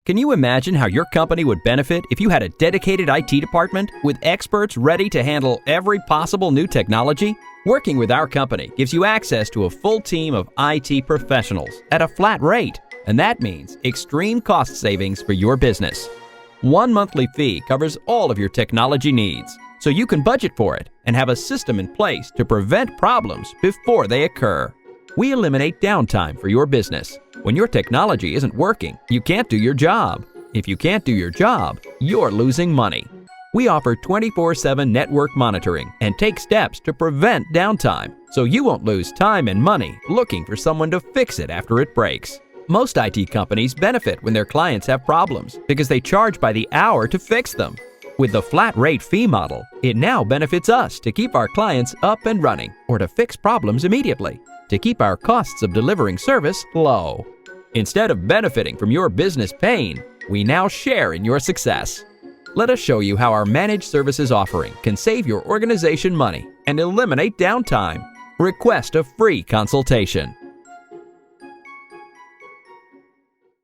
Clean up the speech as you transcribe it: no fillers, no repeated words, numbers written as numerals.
Can you imagine how your company would benefit if you had a dedicated IT department with experts ready to handle every possible new technology? Working with our company gives you access to a full team of IT professionals at a flat rate, and that means extreme cost savings for your business. One monthly fee covers all of your technology needs, so you can budget for it and have a system in place to prevent problems before they occur. We eliminate downtime for your business. When your technology isn't working, you can't do your job. If you can't do your job, you're losing money. We offer 24/7 network monitoring and take steps to prevent downtime, so you won't lose time and money looking for someone to fix it after it breaks. Most IT companies benefit when their clients have problems because they charge by the hour to fix them. With the flat rate fee model, it now benefits us to keep our clients up and running or to fix problems immediately, to keep our costs of delivering service low. Instead of benefiting from your business pain, we now share in your success. Let us show you how our managed services offering can save your organization money and eliminate downtime. Request a free consultation.